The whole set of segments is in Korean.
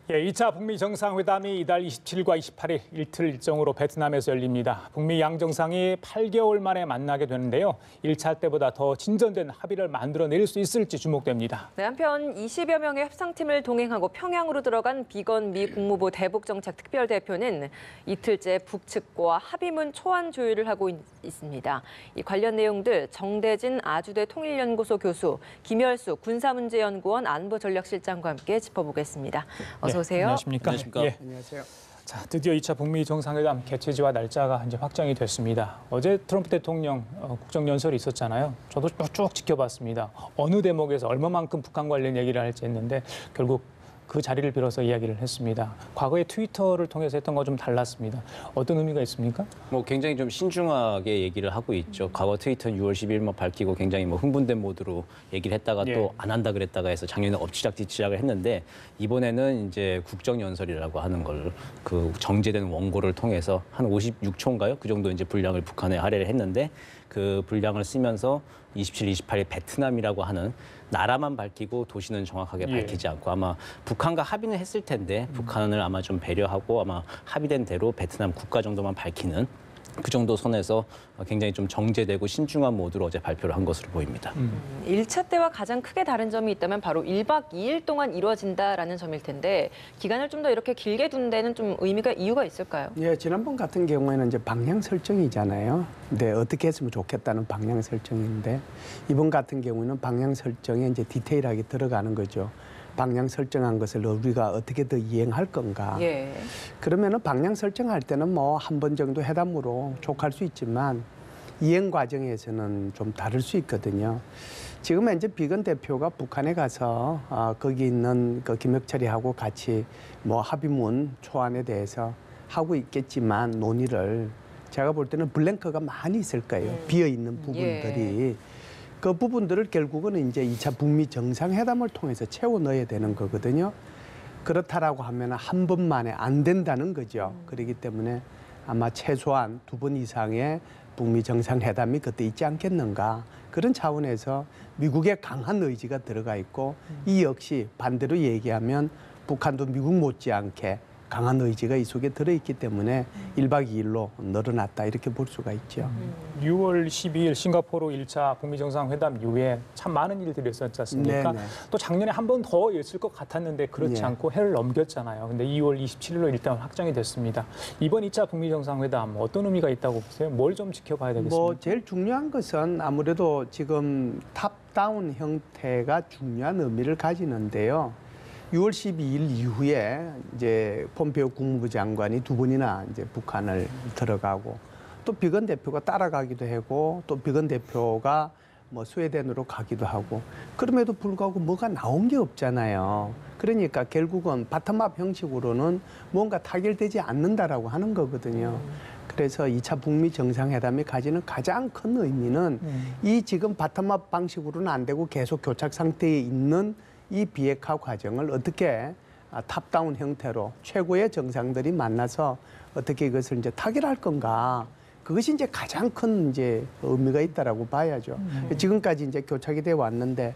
예, 2차 북미 정상회담이 이달 27일과 28일 이틀 일정으로 베트남에서 열립니다. 북미 양정상이 8개월 만에 만나게 되는데요. 1차 때보다 더 진전된 합의를 만들어낼 수 있을지 주목됩니다. 네, 한편 20여 명의 협상팀을 동행하고 평양으로 들어간 비건 미 국무부 대북정책 특별대표는 이틀째 북측과 합의문 초안 조율을 하고 있습니다. 이 관련 내용들 정대진 아주대 통일연구소 교수, 김열수 군사문제연구원 안보전략실장과 함께 짚어보겠습니다. 어서 오세요. 네, 안녕하십니까? 안녕하십니까? 예. 안녕하세요. 자, 드디어 2차 북미 정상회담 개최지와 날짜가 이제 확정이 됐습니다. 어제 트럼프 대통령 국정연설이 있었잖아요. 저도 쭉 지켜봤습니다. 어느 대목에서 얼마만큼 북한 관련 얘기를 할지 했는데 결국 그 자리를 빌어서 이야기를 했습니다. 과거에 트위터를 통해서 했던 거 좀 달랐습니다. 어떤 의미가 있습니까? 굉장히 좀 신중하게 얘기를 하고 있죠. 과거 트위터는 6월 10일 밝히고 굉장히 흥분된 모드로 얘기를 했다가 예. 또 안 한다 그랬다가 해서 작년에 엎치락 뒤치락을 했는데 이번에는 이제 국정연설이라고 하는 걸 그 정제된 원고를 통해서 한 56초인가요? 그 정도 이제 분량을 북한에 할애를 했는데 그 분량을 쓰면서 27, 28일 베트남이라고 하는 나라만 밝히고 도시는 정확하게 밝히지 않고 아마 북한과 합의는 했을 텐데 북한을 아마 좀 배려하고 아마 합의된 대로 베트남 국가 정도만 밝히는 그 정도 선에서 굉장히 좀 정제되고 신중한 모드로 어제 발표를 한 것으로 보입니다. 1차 때와 가장 크게 다른 점이 있다면 바로 1박 2일 동안 이루어진다라는 점일 텐데 기간을 좀 더 이렇게 길게 둔 데는 좀 이유가 있을까요? 예, 지난번 같은 경우에는 이제 방향 설정이잖아요. 근데 어떻게 했으면 좋겠다는 방향 설정인데 이번 같은 경우는 방향 설정에 이제 디테일하게 들어가는 거죠. 방향 설정한 것을 우리가 어떻게 더 이행할 건가. 예. 그러면은 방향 설정할 때는 뭐 한 번 정도 회담으로 족할 수 있지만 이행 과정에서는 좀 다를 수 있거든요. 지금 현재 비건 대표가 북한에 가서 거기 있는 그 김혁철이하고 같이 뭐 합의문 초안에 대해서 하고 있겠지만 논의를 제가 볼 때는 블랭크가 많이 있을 거예요. 비어 있는 부분들이. 예. 그 부분들을 결국은 이제 2차 북미 정상회담을 통해서 채워 넣어야 되는 거거든요. 그렇다라고 하면 한 번 만에 안 된다는 거죠. 그렇기 때문에 아마 최소한 2번 이상의 북미 정상회담이 그때 있지 않겠는가. 그런 차원에서 미국의 강한 의지가 들어가 있고 이 역시 반대로 얘기하면 북한도 미국 못지않게 강한 의지가 이 속에 들어있기 때문에 1박 2일로 늘어났다 이렇게 볼 수가 있죠. 6월 12일 싱가포르 1차 북미 정상회담 이후에 참 많은 일들이 있었지 않습니까? 네네. 또 작년에 한 번 더 있을 것 같았는데 그렇지 네. 않고 해를 넘겼잖아요. 근데 2월 27일로 일단 확정이 됐습니다. 이번 2차 북미 정상회담 어떤 의미가 있다고 보세요? 뭘 좀 지켜봐야 되겠습니까? 뭐 제일 중요한 것은 아무래도 지금 탑다운 형태가 중요한 의미를 가지는데요. 6월 12일 이후에 이제 폼페이오 국무부 장관이 2번이나 이제 북한을 들어가고 또 비건 대표가 따라가기도 하고 또 비건 대표가 뭐 스웨덴으로 가기도 하고 그럼에도 불구하고 뭐가 나온 게 없잖아요. 그러니까 결국은 바텀업 형식으로는 뭔가 타결되지 않는다라고 하는 거거든요. 그래서 2차 북미 정상회담이 가지는 가장 큰 의미는 이 지금 바텀업 방식으로는 안 되고 계속 교착 상태에 있는 이 비핵화 과정을 어떻게 탑다운 형태로 최고의 정상들이 만나서 어떻게 이것을 이제 타결할 건가. 그것이 이제 가장 큰 이제 의미가 있다라고 봐야죠. 지금까지 이제 교착이 돼 왔는데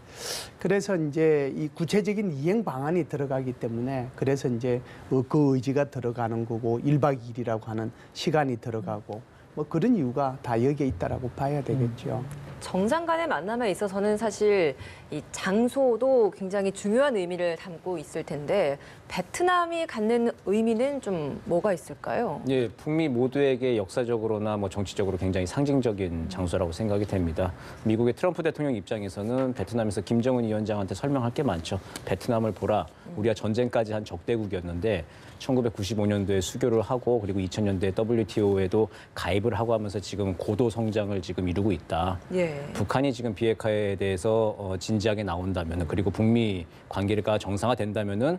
그래서 이제 이 구체적인 이행 방안이 들어가기 때문에 그래서 이제 그 의지가 들어가는 거고 1박 2일이라고 하는 시간이 들어가고 뭐 그런 이유가 다 여기에 있다라고 봐야 되겠죠. 정상 간의 만남에 있어서는 사실 이 장소도 굉장히 중요한 의미를 담고 있을 텐데 베트남이 갖는 의미는 좀 뭐가 있을까요? 예, 북미 모두에게 역사적으로나 뭐 정치적으로 굉장히 상징적인 장소라고 생각이 됩니다. 미국의 트럼프 대통령 입장에서는 베트남에서 김정은 위원장한테 설명할 게 많죠. 베트남을 보라. 우리가 전쟁까지 한 적대국이었는데 1995년도에 수교를 하고 그리고 2000년도에 WTO에도 가입을 하고 하면서 지금 고도 성장을 지금 이루고 있다. 예. 북한이 지금 비핵화에 대해서 진지하게 나온다면 그리고 북미 관계가 정상화된다면은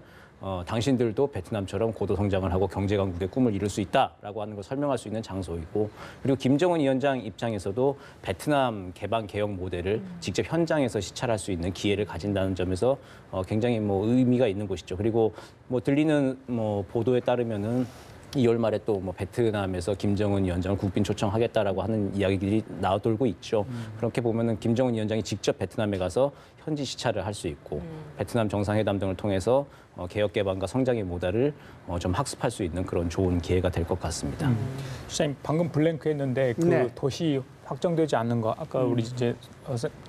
당신들도 베트남처럼 고도 성장을 하고 경제 강국의 꿈을 이룰 수 있다라고 하는 걸 설명할 수 있는 장소이고 그리고 김정은 위원장 입장에서도 베트남 개방 개혁 모델을 직접 현장에서 시찰할 수 있는 기회를 가진다는 점에서 굉장히 뭐 의미가 있는 곳이죠. 그리고 뭐 들리는 뭐 보도에 따르면은 2월 말에 또 뭐 베트남에서 김정은 위원장을 국빈 초청하겠다라고 하는 이야기들이 나돌고 있죠. 그렇게 보면은 김정은 위원장이 직접 베트남에 가서 현지 시찰을 할 수 있고 베트남 정상회담 등을 통해서 개혁 개방과 성장의 모델을 좀 학습할 수 있는 그런 좋은 기회가 될 것 같습니다. 시장님 방금 블랭크했는데 그 네. 도시 확정되지 않는 거 아까 우리 이제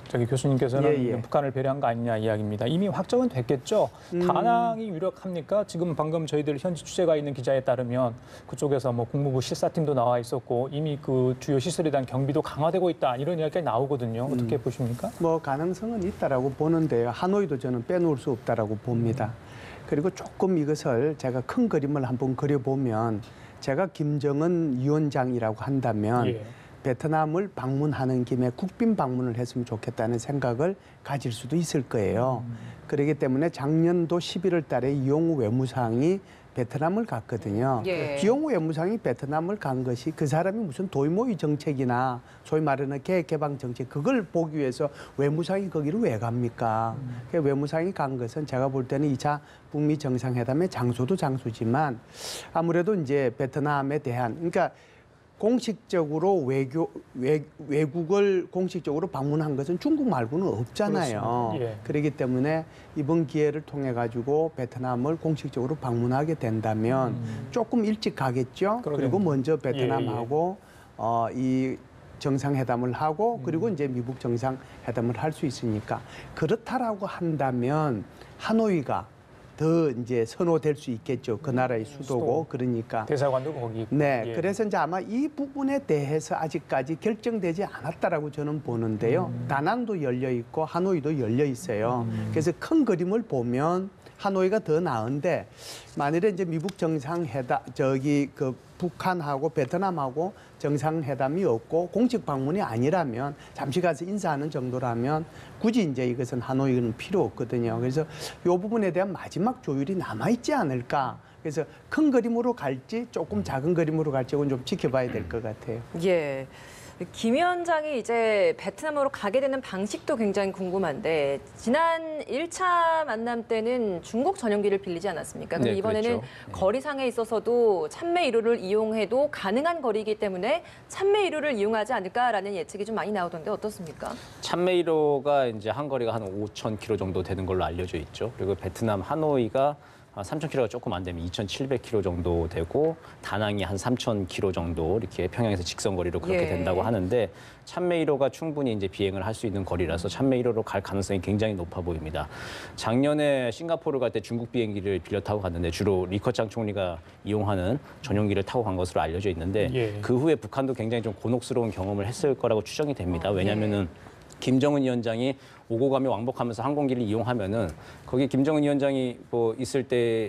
저기 교수님께서는 예, 예. 북한을 배려한 거 아니냐 이야기입니다. 이미 확정은 됐겠죠. 다낭이 유력합니까? 지금 방금 저희들 현지 취재가 있는 기자에 따르면 그쪽에서 뭐 국무부 실사팀도 나와 있었고 이미 그 주요 시설에 대한 경비도 강화되고 있다 이런 이야기가 나오거든요. 어떻게 보십니까? 뭐 가능성은 있다라고 보는데요. 하노이도 저는 빼놓을 수 없다라고 봅니다. 그리고 조금 이것을 제가 큰 그림을 한번 그려보면 제가 김정은 위원장이라고 한다면 예. 베트남을 방문하는 김에 국빈 방문을 했으면 좋겠다는 생각을 가질 수도 있을 거예요. 그렇기 때문에 작년도 11월 달에 이용우 외무상이 베트남을 갔거든요. 예. 이용우 외무상이 베트남을 간 것이 그 사람이 무슨 도이모의 정책이나 소위 말하는 계획개방 정책 그걸 보기 위해서 외무상이 거기를 왜 갑니까? 외무상이 간 것은 제가 볼 때는 2차 북미 정상회담의 장소도 장소지만 아무래도 이제 베트남에 대한 그러니까 공식적으로 외국을 공식적으로 방문한 것은 중국 말고는 없잖아요. 예. 그렇기 때문에 이번 기회를 통해 가지고 베트남을 공식적으로 방문하게 된다면 조금 일찍 가겠죠. 그러게요. 그리고 먼저 베트남하고 이 정상회담을 하고 그리고 이제 미국 정상회담을 할 수 있으니까 그렇다라고 한다면 하노이가 더 이제 선호될 수 있겠죠. 그 나라의 수도고 그러니까. 대사관도 거기 있고. 네, 예. 그래서 이제 아마 이 부분에 대해서 아직까지 결정되지 않았다라고 저는 보는데요. 다낭도 열려 있고 하노이도 열려 있어요. 그래서 큰 그림을 보면 하노이가 더 나은데 만일에 이제 미국 정상회담 그 북한하고 베트남하고 정상회담이 없고 공식 방문이 아니라면 잠시 가서 인사하는 정도라면 굳이 이제 이것은 하노이는 필요 없거든요. 그래서 이 부분에 대한 마지막 조율이 남아있지 않을까. 그래서 큰 그림으로 갈지 조금 작은 그림으로 갈지 그건 좀 지켜봐야 될 것 같아요. 예. 김 위원장이 이제 베트남으로 가게 되는 방식도 굉장히 궁금한데 지난 1차 만남 때는 중국 전용기를 빌리지 않았습니까? 근데 네, 이번에는 그랬죠. 네. 거리상에 있어서도 찬매 1호를 이용해도 가능한 거리이기 때문에 찬매 1호를 이용하지 않을까라는 예측이 좀 많이 나오던데 어떻습니까? 찬메 1호가 이제 한 거리가 한 5,000km 정도 되는 걸로 알려져 있죠. 그리고 베트남 하노이가 3,000km가 조금 안 되면 2,700km 정도 되고 다낭이 한 3,000km 정도 이렇게 평양에서 직선거리로 그렇게 예. 된다고 하는데 찬메 1호가 충분히 이제 비행을 할 수 있는 거리라서 찬메 1호로 갈 가능성이 굉장히 높아 보입니다. 작년에 싱가포르 갈 때 중국 비행기를 빌려 타고 갔는데 주로 리커창 총리가 이용하는 전용기를 타고 간 것으로 알려져 있는데 예. 그 후에 북한도 굉장히 좀 곤혹스러운 경험을 했을 거라고 추정이 됩니다. 왜냐하면은 김정은 위원장이 오고 가며 왕복하면서 항공기를 이용하면은 거기 김정은 위원장이 뭐 있을 때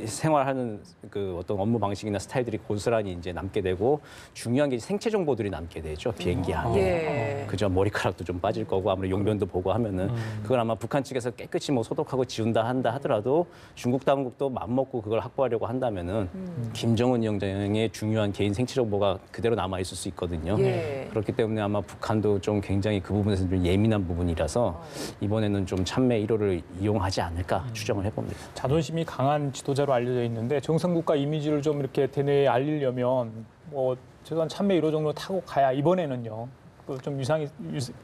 생활하는 그 어떤 업무 방식이나 스타일들이 고스란히 이제 남게 되고 중요한 게 생체 정보들이 남게 되죠. 비행기 안에. 예. 그죠. 머리카락도 좀 빠질 거고 아무래도 용변도 보고 하면은 그걸 아마 북한 측에서 깨끗이 뭐 소독하고 지운다 한다 하더라도 중국 당국도 맘먹고 그걸 확보하려고 한다면은 김정은 위원장의 중요한 개인 생체 정보가 그대로 남아 있을 수 있거든요. 예. 그렇기 때문에 아마 북한도 좀 굉장히 그 부분에서 좀 예민한 부분이라서 이번에는 좀 찬메 1호를 이용하지 않을까 추정을 해봅니다. 자존심이 강한 지도자로 알려져 있는데 정상국가 이미지를 좀 이렇게 대내에 알리려면 뭐 최소한 찬메 1호 정도 타고 가야 이번에는요. 그 좀 위상이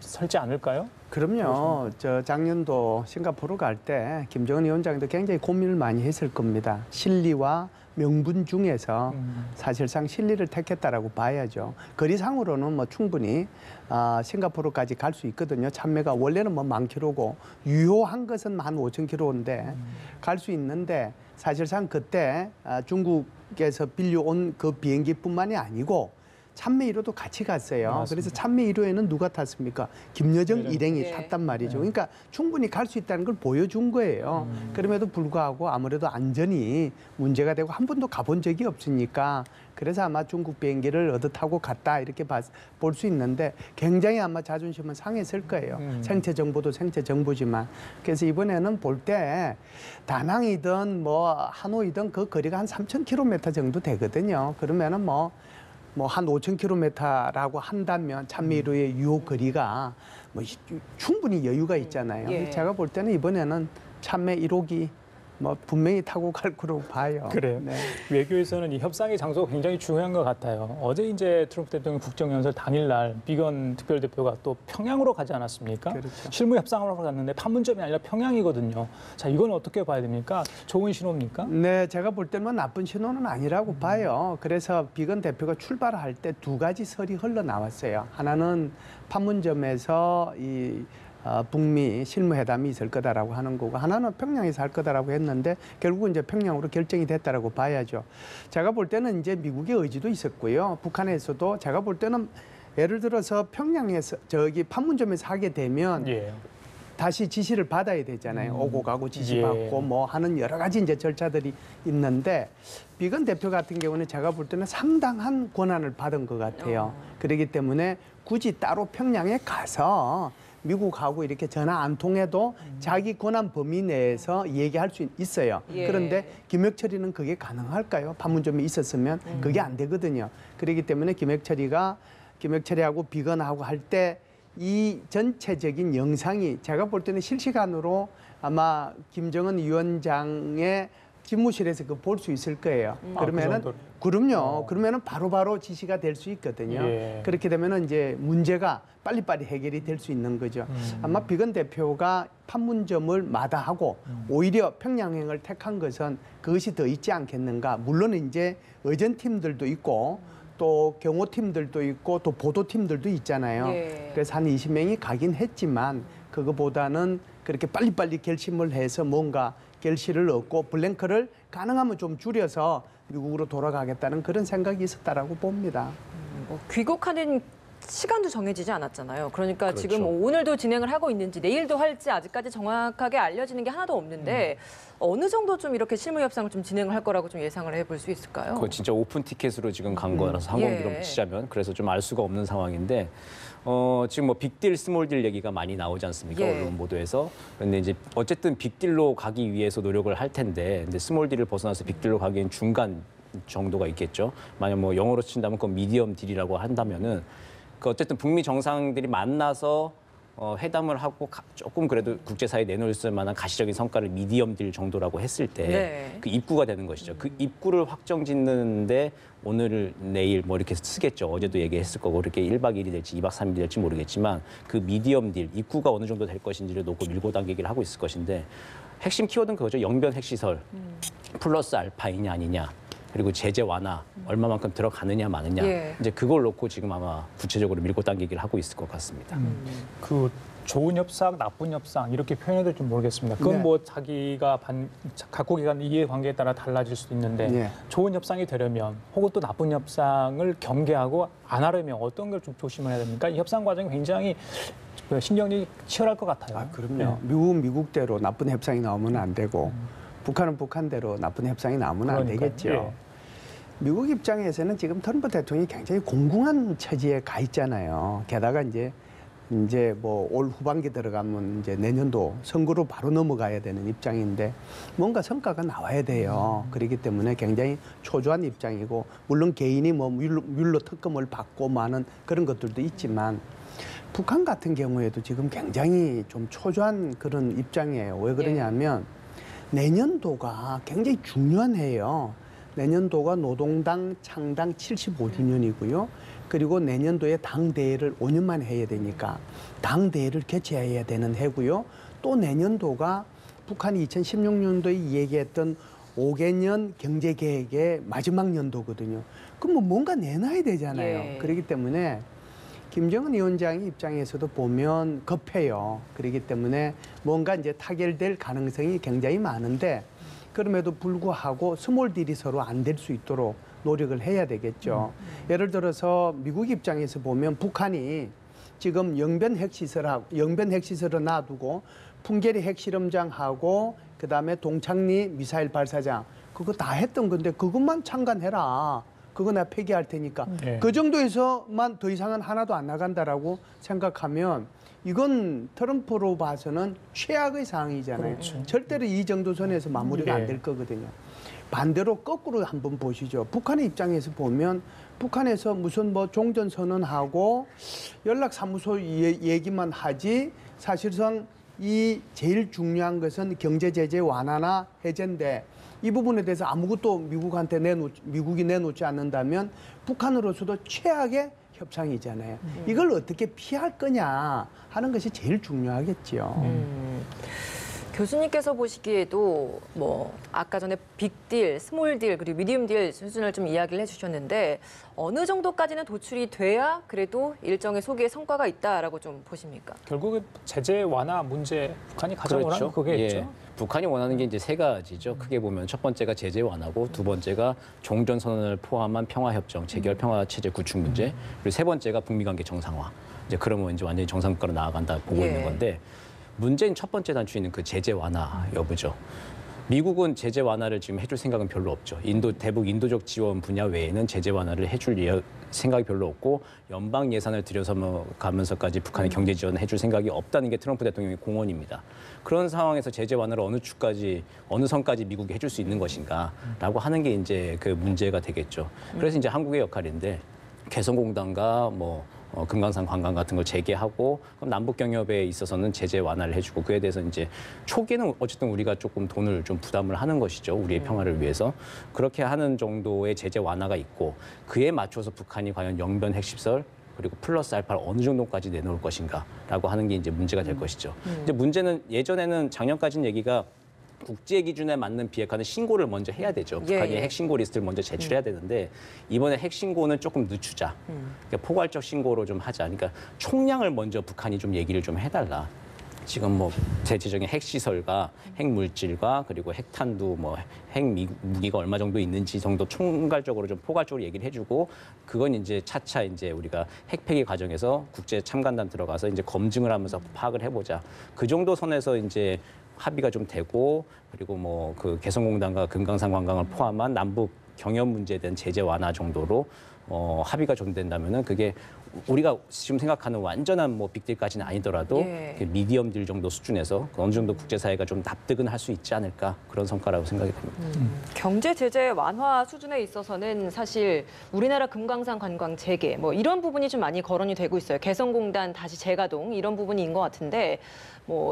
설지 않을까요? 그럼요. 저 작년도 싱가포르 갈 때 김정은 위원장도 굉장히 고민을 많이 했을 겁니다. 실리와 명분 중에서 사실상 실리를 택했다라고 봐야죠. 거리상으로는 뭐 충분히 싱가포르까지 갈 수 있거든요. 찬매가 원래는 뭐 10,000km고 유효한 것은 15,000km인데 갈 수 있는데 사실상 그때 중국에서 빌려온 그 비행기뿐만이 아니고 찬메 1호도 같이 갔어요. 맞습니다. 그래서 찬메 1호에는 누가 탔습니까? 김여정 일행이 네. 탔단 말이죠. 그러니까 충분히 갈 수 있다는 걸 보여준 거예요. 그럼에도 불구하고 아무래도 안전이 문제가 되고 한 번도 가본 적이 없으니까 그래서 아마 중국 비행기를 얻어 타고 갔다 이렇게 볼 수 있는데 굉장히 아마 자존심은 상했을 거예요. 생체 정보도 생체 정보지만 그래서 이번에는 볼 때 다낭이든 뭐 하노이든 그 거리가 한 3,000km 정도 되거든요. 그러면은 뭐 한 5,000km라고 한다면 찬메 1호의 유효 거리가 뭐 충분히 여유가 있잖아요. 예. 제가 볼 때는 이번에는 찬메 1호기 뭐 분명히 타고 갈 거로 봐요. 그래요. 네. 외교에서는 이 협상의 장소가 굉장히 중요한 것 같아요. 어제 이제 트럼프 대통령 국정연설 당일날 비건 특별대표가 또 평양으로 가지 않았습니까? 그렇죠. 실무 협상으로 갔는데 판문점이 아니라 평양이거든요. 자, 이건 어떻게 봐야 됩니까? 좋은 신호입니까? 네, 제가 볼 때는 나쁜 신호는 아니라고 봐요. 그래서 비건 대표가 출발할 때 두 가지 설이 흘러나왔어요. 하나는 판문점에서 이 북미 실무회담이 있을 거다라고 하는 거고, 하나는 평양에서 할 거다라고 했는데 결국은 이제 평양으로 결정이 됐다라고 봐야죠. 제가 볼 때는 이제 미국의 의지도 있었고요. 북한에서도 제가 볼 때는 예를 들어서 평양에서 저기 판문점에서 하게 되면 예. 다시 지시를 받아야 되잖아요. 오고 가고 지시 예. 받고 뭐 하는 여러 가지 이제 절차들이 있는데, 비건 대표 같은 경우는 제가 볼 때는 상당한 권한을 받은 것 같아요. 그렇기 때문에 굳이 따로 평양에 가서 미국하고 이렇게 전화 안 통해도 자기 권한 범위 내에서 얘기할 수 있어요. 예. 그런데 김혁철이는 그게 가능할까요? 판문점에 있었으면 그게 안 되거든요. 그렇기 때문에 김혁철이하고 비건하고 할 때 이 전체적인 영상이 제가 볼 때는 실시간으로 아마 김정은 위원장의 집무실에서 그 볼 수 있을 거예요. 그 그러면은 정도로? 그럼요. 그러면은 바로바로 지시가 될 수 있거든요. 예. 그렇게 되면은 이제 문제가 빨리빨리 해결이 될 수 있는 거죠. 아마 비건 대표가 판문점을 마다하고 오히려 평양행을 택한 것은 그것이 더 있지 않겠는가. 물론 이제 의전팀들도 있고 또 경호팀들도 있고 또 보도팀들도 있잖아요. 예. 그래서 한 20명이 가긴 했지만 그거보다는 그렇게 빨리빨리 결심을 해서 뭔가 결실을 얻고 블랭크를 가능하면 좀 줄여서 미국으로 돌아가겠다는 그런 생각이 있었다라고 봅니다. 뭐 귀국하는 시간도 정해지지 않았잖아요. 그러니까 그렇죠. 지금 오늘도 진행을 하고 있는지 내일도 할지 아직까지 정확하게 알려지는 게 하나도 없는데 어느 정도 좀 이렇게 실무 협상을 좀 진행을 할 거라고 좀 예상을 해볼 수 있을까요? 그거 진짜 오픈 티켓으로 지금 간 거라서 항공기로 예. 치자면 그래서 좀 알 수가 없는 상황인데 지금 뭐 빅딜, 스몰딜 얘기가 많이 나오지 않습니까? 예. 언론 보도에서. 그런데 이제 어쨌든 빅딜로 가기 위해서 노력을 할 텐데 근데 스몰딜을 벗어나서 빅딜로 가기엔 중간 정도가 있겠죠. 만약 뭐 영어로 친다면 그건 미디엄 딜이라고 한다면은 그 어쨌든 북미 정상들이 만나서 회담을 하고 조금 그래도 국제사회에 내놓을 만한 가시적인 성과를 미디엄 딜 정도라고 했을 때 그 네. 입구가 되는 것이죠. 그 입구를 확정 짓는데 오늘 내일 뭐 이렇게 쓰겠죠. 어제도 얘기했을 거고 그렇게 1박 2일이 될지 2박 3일이 될지 모르겠지만 그 미디엄 딜 입구가 어느 정도 될 것인지를 놓고 밀고 당기기를 하고 있을 것인데 핵심 키워드는 그거죠. 영변 핵시설 플러스 알파이냐 아니냐. 그리고 제재 완화 얼마만큼 들어가느냐 마느냐 예. 이제 그걸 놓고 지금 아마 구체적으로 밀고 당기기를 하고 있을 것 같습니다. 그 좋은 협상, 나쁜 협상 이렇게 표현해도 될지 모르겠습니다. 그건 네. 뭐 자기가 갖고 계신 이해관계에 따라 달라질 수도 있는데 네. 좋은 협상이 되려면 혹은 또 나쁜 협상을 경계하고 안 하려면 어떤 걸 좀 조심해야 됩니까? 이 협상 과정이 굉장히 신경이 치열할 것 같아요. 아, 그럼요. 미국은 미국대로 나쁜 협상이 나오면 안 되고 북한은 북한대로 나쁜 협상이 나오면 안 그러니까요. 되겠죠. 예. 미국 입장에서는 지금 트럼프 대통령이 굉장히 공공한 처지에 가 있잖아요. 게다가 이제 뭐 올 후반기 들어가면 이제 내년도 선거로 바로 넘어가야 되는 입장인데 뭔가 성과가 나와야 돼요. 그렇기 때문에 굉장히 초조한 입장이고 물론 개인이 뭐 뮬러 특검을 받고 많은 그런 것들도 있지만 북한 같은 경우에도 지금 굉장히 좀 초조한 그런 입장이에요. 왜 그러냐면 내년도가 굉장히 중요한 해예요. 내년도가 노동당 창당 75주년이고요. 그리고 내년도에 당대회를 5년 만에 해야 되니까 당대회를 개최해야 되는 해고요. 또 내년도가 북한이 2016년도에 얘기했던 5개년 경제계획의 마지막 연도거든요. 그럼 뭐 뭔가 내놔야 되잖아요. 예. 그렇기 때문에 김정은 위원장의 입장에서도 보면 급해요. 그렇기 때문에 뭔가 이제 타결될 가능성이 굉장히 많은데 그럼에도 불구하고 스몰 딜이 서로 안 될 수 있도록 노력을 해야 되겠죠. 예를 들어서 미국 입장에서 보면 북한이 지금 영변 핵시설을 놔두고 풍계리 핵실험장하고 그다음에 동창리 미사일 발사장 그거 다 했던 건데 그것만 참관해라. 그거 내가 폐기할 테니까. 네. 그 정도에서만 더 이상은 하나도 안 나간다라고 생각하면 이건 트럼프로 봐서는 최악의 상황이잖아요. 그렇죠. 절대로 이 정도 선에서 마무리가 안 네. 될 거거든요. 반대로 거꾸로 한번 보시죠. 북한의 입장에서 보면 북한에서 무슨 뭐 종전선언하고 연락사무소 얘기만 하지 사실상 이 제일 중요한 것은 경제 제재 완화나 해제인데 이 부분에 대해서 아무것도 미국이 내놓지 않는다면 북한으로서도 최악의 협상이잖아요. 이걸 어떻게 피할 거냐 하는 것이 제일 중요하겠죠. 교수님께서 보시기에도 뭐 아까 전에 빅딜, 스몰딜 그리고 미디움딜 수준을 좀 이야기를 해주셨는데 어느 정도까지는 도출이 돼야 그래도 일정의 소기의 성과가 있다라고 좀 보십니까? 결국은 제재 완화 문제 북한이 가장 원하는 그게겠죠. 예. 북한이 원하는 게 이제 세 가지죠. 크게 보면 첫 번째가 제재 완화고 두 번째가 종전 선언을 포함한 평화 협정, 재결 평화 체제 구축 문제, 그리고 세 번째가 북미 관계 정상화. 이제 그러면 이제 완전히 정상국가로 나아간다 보고 예. 있는 건데 문제는 첫 번째 단추는 그 제재 완화 여부죠. 미국은 제재 완화를 지금 해줄 생각은 별로 없죠. 대북 인도적 지원 분야 외에는 제재 완화를 해줄 생각이 별로 없고 연방 예산을 들여서 가면서까지 북한의 경제 지원을 해줄 생각이 없다는 게 트럼프 대통령의 공언입니다. 그런 상황에서 제재 완화를 어느 선까지 미국이 해줄 수 있는 것인가라고 하는 게 이제 그 문제가 되겠죠. 그래서 이제 한국의 역할인데 개성공단과 금강산 관광 같은 걸 재개하고 그럼 남북 경협에 있어서는 제재 완화를 해주고 그에 대해서 이제 초기에는 어쨌든 우리가 조금 돈을 좀 부담을 하는 것이죠. 우리의 평화를 위해서 그렇게 하는 정도의 제재 완화가 있고 그에 맞춰서 북한이 과연 영변 핵시설 그리고 플러스 알파를 어느 정도까지 내놓을 것인가라고 하는 게 이제 문제가 될 것이죠. 이제 문제는 예전에는 작년까지는 얘기가 국제 기준에 맞는 비핵화는 신고를 먼저 해야 되죠. 북한이 핵 신고 리스트를 먼저 제출해야 되는데 이번에 핵 신고는 조금 늦추자. 그러니까 포괄적 신고로 좀 하자. 그러니까 총량을 먼저 북한이 좀 얘기를 좀 해달라. 지금 대체적인 핵 시설과 핵 물질과 그리고 핵탄두 핵 무기가 얼마 정도 있는지 정도 총괄적으로 좀 포괄적으로 얘기를 해주고 그건 이제 차차 이제 우리가 핵 폐기 과정에서 국제 참관단 들어가서 이제 검증을 하면서 파악을 해보자. 그 정도 선에서 이제 합의가 좀 되고 그리고 그 개성공단과 금강산 관광을 포함한 남북 경협 문제에 대한 제재 완화 정도로 합의가 좀 된다면은 그게 우리가 지금 생각하는 완전한 빅딜까지는 아니더라도 미디엄 딜 정도 수준에서 어느 정도 국제사회가 좀 납득은 할 수 있지 않을까 그런 성과라고 생각이 됩니다. 경제 제재 완화 수준에 있어서는 사실 우리나라 금강산 관광 재개 이런 부분이 좀 많이 거론이 되고 있어요. 개성공단 다시 재가동 이런 부분인 것 같은데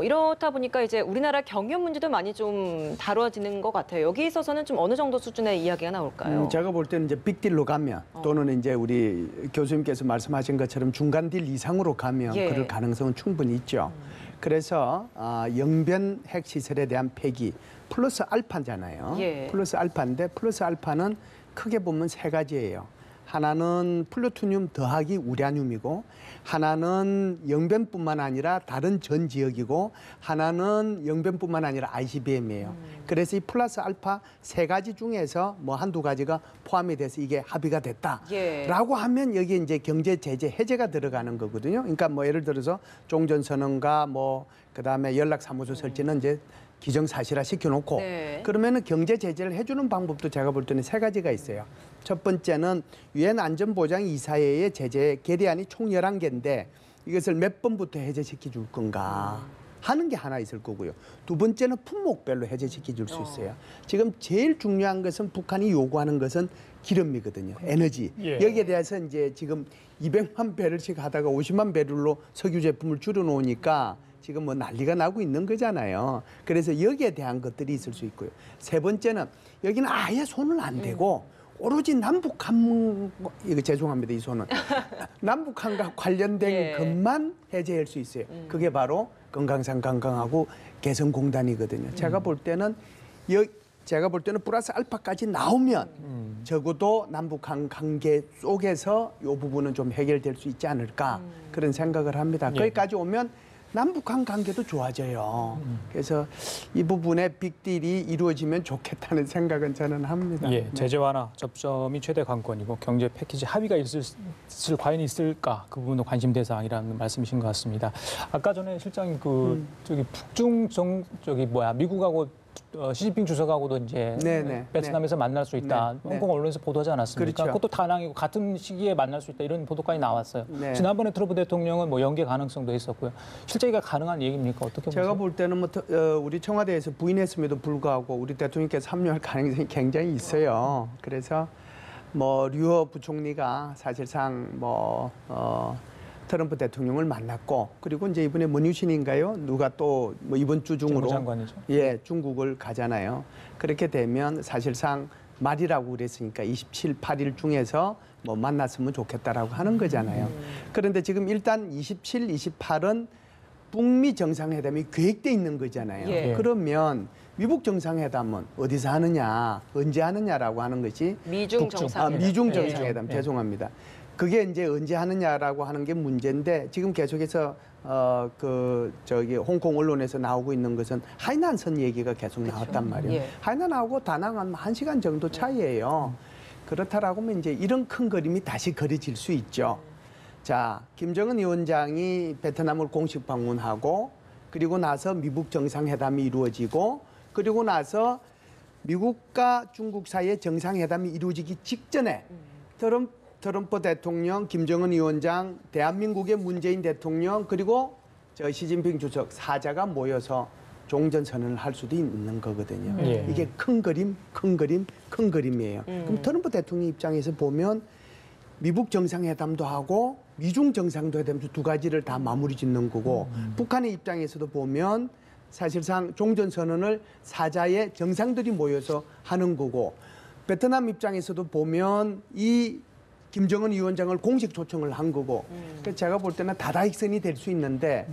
이렇다 보니까 이제 우리나라 경협 문제도 많이 좀 다뤄지는 것 같아요. 여기 있어서는 좀 어느 정도 수준의 이야기가 나올까요? 제가 볼 때는 이제 빅딜로 가면 또는 이제 우리 교수님께서 말씀하신 것처럼 중간 딜 이상으로 가면 그럴 가능성은 충분히 있죠. 그래서 영변 핵 시설에 대한 폐기 플러스 알파잖아요. 플러스 알파인데 플러스 알파는 크게 보면 세 가지예요. 하나는 플루토늄 더하기 우라늄이고 하나는 영변뿐만 아니라 다른 전 지역이고 하나는 영변뿐만 아니라 ICBM이에요. 그래서 이 플러스 알파 세 가지 중에서 한두 가지가 포함이 돼서 이게 합의가 됐다라고 하면 여기에 이제 경제 제재 해제가 들어가는 거거든요. 그러니까 예를 들어서 종전선언과 그다음에 연락사무소 설치는 이제 기정사실화 시켜놓고 그러면은 경제 제재를 해주는 방법도 제가 볼 때는 세 가지가 있어요. 첫 번째는 유엔 안전보장이사회의 제재 계대안이 총 11개인데 이것을 몇 번부터 해제시켜 줄 건가 하는 게 하나 있을 거고요. 두 번째는 품목별로 해제시켜 줄 수 있어요. 지금 제일 중요한 것은 북한이 요구하는 것은 기름이거든요. 에너지. 여기에 대해서 이제 지금 200만 배럴씩 하다가 50만 배럴로 석유 제품을 줄여놓으니까 지금 난리가 나고 있는 거잖아요. 그래서 여기에 대한 것들이 있을 수 있고요. 세 번째는 여기는 아예 손을 안 대고 오로지 남북한 이거 죄송합니다. 이 손은 남북한과 관련된 것만 해제할 수 있어요. 그게 바로 금강산 관광하고 개성공단이거든요. 제가 볼 때는 플러스 알파까지 나오면 적어도 남북한 관계 속에서 이 부분은 좀 해결될 수 있지 않을까 그런 생각을 합니다. 거기까지 오면 남북한 관계도 좋아져요. 그래서 이 부분에 빅딜이 이루어지면 좋겠다는 생각은 저는 합니다. 제재 완화 접점이 최대 관건이고 경제 패키지 합의가 과연 있을까 그 부분도 관심 대상이라는 말씀이신 것 같습니다. 아까 전에 실장님 미국하고 시진핑 주석하고도 이제 베트남에서 만날 수 있다. 홍콩 언론에서 보도하지 않았습니까? 그렇죠. 그것도 다낭이고 같은 시기에 만날 수 있다. 이런 보도까지 나왔어요. 지난번에 트럼프 대통령은 연계 가능성도 했었고요. 실제 이게 가능한 얘기입니까? 어떻게 보세요? 제가 볼 때는 우리 청와대에서 부인했음에도 불구하고 우리 대통령께서 합류할 가능성이 굉장히 있어요. 그래서 류호 부총리가 사실상 트럼프 대통령을 만났고 그리고 이제 이번에 문유신인가요? 누가 또 뭐 이번 주 중으로 국무장관이죠. 예, 중국을 가잖아요. 그렇게 되면 사실상 말이라고 그랬으니까 27, 8일 중에서 뭐 만났으면 좋겠다라고 하는 거잖아요. 그런데 지금 일단 27, 28은 북미 정상회담이 계획돼 있는 거잖아요. 예. 그러면 미국 정상회담은 어디서 하느냐, 언제 하느냐라고 하는 것이 미중 정상회담. 미중 예. 정상회담. 죄송합니다. 그게 이제 언제 하느냐라고 하는 게 문제인데 지금 계속해서 홍콩 언론에서 나오고 있는 것은 하이난선 얘기가 계속 나왔단 말이에요. 예. 하이난하고 다낭은 1시간 정도 차이예요. 그렇다라고 하면 이제 이런 큰 그림이 다시 그려질 수 있죠. 자, 김정은 위원장이 베트남을 공식 방문하고 그리고 나서 미국 정상회담이 이루어지고 그리고 나서 미국과 중국 사이의 정상회담이 이루어지기 직전에 트럼프 대통령, 김정은 위원장, 대한민국의 문재인 대통령 그리고 저 시진핑 주석 사자가 모여서 종전선언을 할 수도 있는 거거든요. 예. 이게 큰 그림이에요. 그럼 트럼프 대통령 입장에서 보면 미국 정상회담도 하고 미중 정상회담도 두 가지를 다 마무리 짓는 거고 북한의 입장에서도 보면 사실상 종전선언을 사자의 정상들이 모여서 하는 거고 베트남 입장에서도 보면 이 김정은 위원장을 공식 초청을 한 거고 그래서 제가 볼 때는 다다익선이 될 수 있는데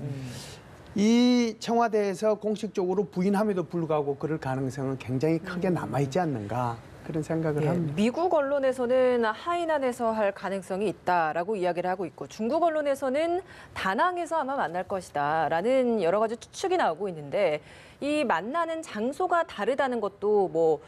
이 청와대에서 공식적으로 부인함에도 불구하고 그럴 가능성은 굉장히 크게 남아있지 않는가 그런 생각을 예, 합니다. 미국 언론에서는 하이난에서 할 가능성이 있다라고 이야기를 하고 있고 중국 언론에서는 다낭에서 아마 만날 것이다라는 여러 가지 추측이 나오고 있는데 이 만나는 장소가 다르다는 것도 뭐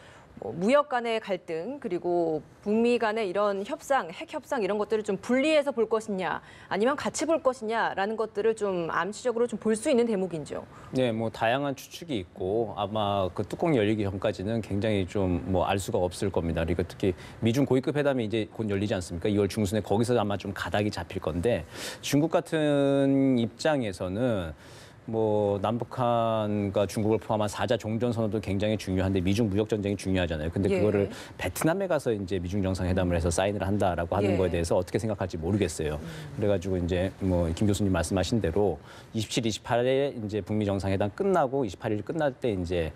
무역 간의 갈등 그리고 북미 간의 이런 협상, 핵 협상 이런 것들을 좀 분리해서 볼 것이냐 아니면 같이 볼 것이냐라는 것들을 좀 암시적으로 좀 볼 수 있는 대목인지요. 네, 뭐 다양한 추측이 있고 아마 그 뚜껑 열리기 전까지는 굉장히 좀 뭐 알 수가 없을 겁니다. 그리고 특히 미중 고위급 회담이 이제 곧 열리지 않습니까? 2월 중순에 거기서 아마 좀 가닥이 잡힐 건데 중국 같은 입장에서는 뭐 남북한과 중국을 포함한 4자 종전 선언도 굉장히 중요한데 미중 무역 전쟁이 중요하잖아요. 근데 예. 그거를 베트남에 가서 이제 미중 정상회담을 해서 사인을 한다라고 하는 예. 거에 대해서 어떻게 생각할지 모르겠어요. 그래가지고 이제 뭐 김 교수님 말씀하신 대로 27, 28일에 이제 북미 정상회담 끝나고 28일 끝날 때 이제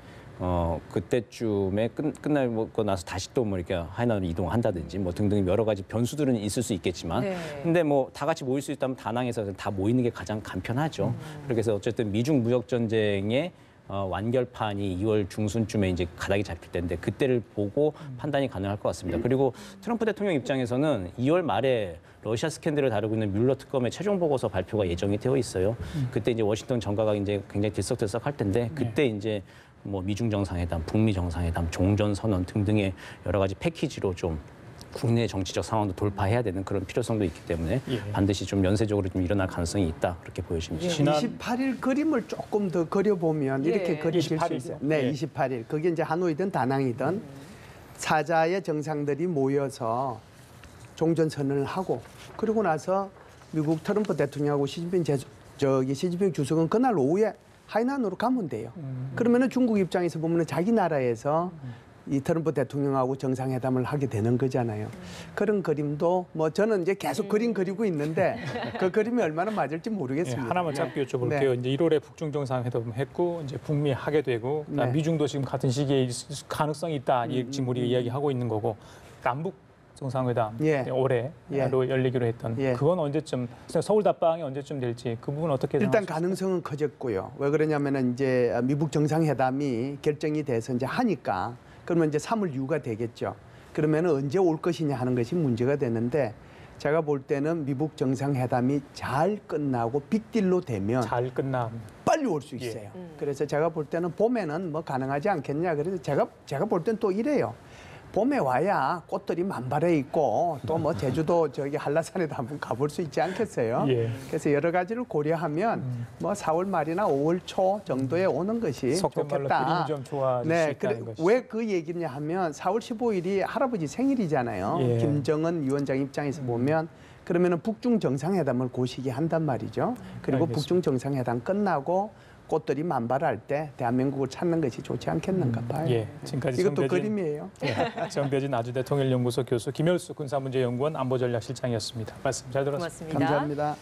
그때쯤에 끝나고 나서 다시 또 뭐 이렇게 하이난으로 이동한다든지 뭐 등등 여러 가지 변수들은 있을 수 있겠지만 네. 근데 뭐 다 같이 모일 수 있다면 다낭에서 다 모이는 게 가장 간편하죠. 그래서 어쨌든 미중 무역 전쟁의 완결판이 2월 중순쯤에 이제 가닥이 잡힐 때인데 그때를 보고 판단이 가능할 것 같습니다. 그리고 트럼프 대통령 입장에서는 2월 말에 러시아 스캔들을 다루고 있는 뮬러 특검의 최종 보고서 발표가 예정이 되어 있어요. 그때 이제 워싱턴 정가가 이제 굉장히 들썩들썩할 텐데 그때 이제 뭐 미중 정상회담, 북미 정상회담, 종전 선언 등등의 여러 가지 패키지로 좀 국내 정치적 상황도 돌파해야 되는 그런 필요성도 있기 때문에 반드시 좀 연쇄적으로 좀 일어날 가능성이 있다 그렇게 보여집니다. 지난 28일 그림을 조금 더 그려보면 이렇게 예. 그려질 수 28일 이요? 있어요. 네, 예. 28일. 그게 이제 하노이든 다낭이든 사자의 정상들이 모여서 종전선언을 하고 그리고 나서 미국 트럼프 대통령하고 시진핑 주석은 그날 오후에 하이난으로 가면 돼요. 그러면은 중국 입장에서 보면은 자기 나라에서 이 트럼프 대통령하고 정상회담을 하게 되는 거잖아요. 그런 그림도 뭐 저는 이제 계속 그림 그리고 있는데 그 그림이 얼마나 맞을지 예, 모르겠습니다. 하나만 짧게 여쭤볼게요. 네. 이제 1월에 북중 정상회담 했고 이제 북미 하게 되고 그다음 네. 미중도 지금 같은 시기에 있을 가능성이 있다. 지금 우리가 이야기하고 있는 거고 남북 정상회담 예. 올해로 열리기로 했던 예. 그건 언제쯤 서울 답방이 언제쯤 될지 그 부분 어떻게 일단 생각하십니까? 가능성은 커졌고요. 왜 그러냐면은 이제 미국 정상회담이 결정이 돼서 이제 하니까 그러면 이제 3월 이후가 되겠죠. 그러면은 언제 올 것이냐 하는 것이 문제가 되는데 제가 볼 때는 미국 정상회담이 잘 끝나고 빅딜로 되면 잘 끝나. 빨리 올 수 있어요. 그래서 제가 볼 때는 봄에는 뭐 가능하지 않겠냐. 그래서 제가 볼 때는 또 이래요. 봄에 와야 꽃들이 만발해 있고 또 뭐 제주도 저기 한라산에도 한번 가볼 수 있지 않겠어요? 예. 그래서 여러 가지를 고려하면 뭐 4월 말이나 5월 초 정도에 오는 것이 속된 말로 좋겠다. 그림이 좀 좋아질 수 있다는 것이죠. 왜 그 얘기냐 하면 4월 15일이 할아버지 생일이잖아요. 예. 김정은 위원장 입장에서 보면 그러면은 북중 정상회담을 고시기 한단 말이죠. 그리고 알겠습니다. 북중 정상회담 끝나고 꽃들이 만발할 때 대한민국을 찾는 것이 좋지 않겠는가 봐요. 예, 지금까지 이것도 정대진- 그림이에요. 정대진 아주대 통일연구소 교수 김열수 군사문제연구원 안보전략실장이었습니다. 말씀 잘 들었습니다. 고맙습니다. 감사합니다.